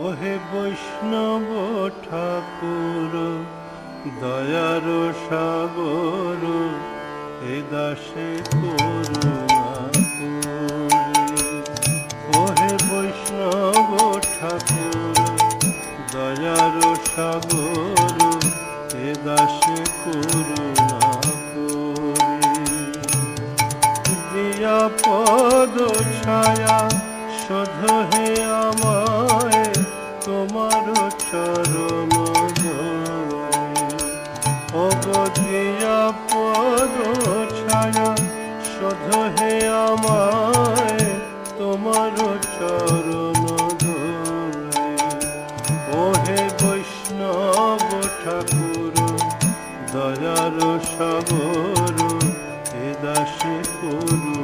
ওহে বৈষ্ণব ঠাকুর দয়ার সাগর, এ দাসে করুণা করে। ওহে বৈষ্ণব ঠাকুর দয়ার সাগর, এ দাসে করুণা করে। দিয়া পদ ছায়া শোধ হে আমায় তোমার চরণ দিয়া পদ ছায়া শোধ হে আমায় তোমার চরণ ওহে বৈষ্ণব ঠাকুর দয়ার সাগর, এ দাসে করুণা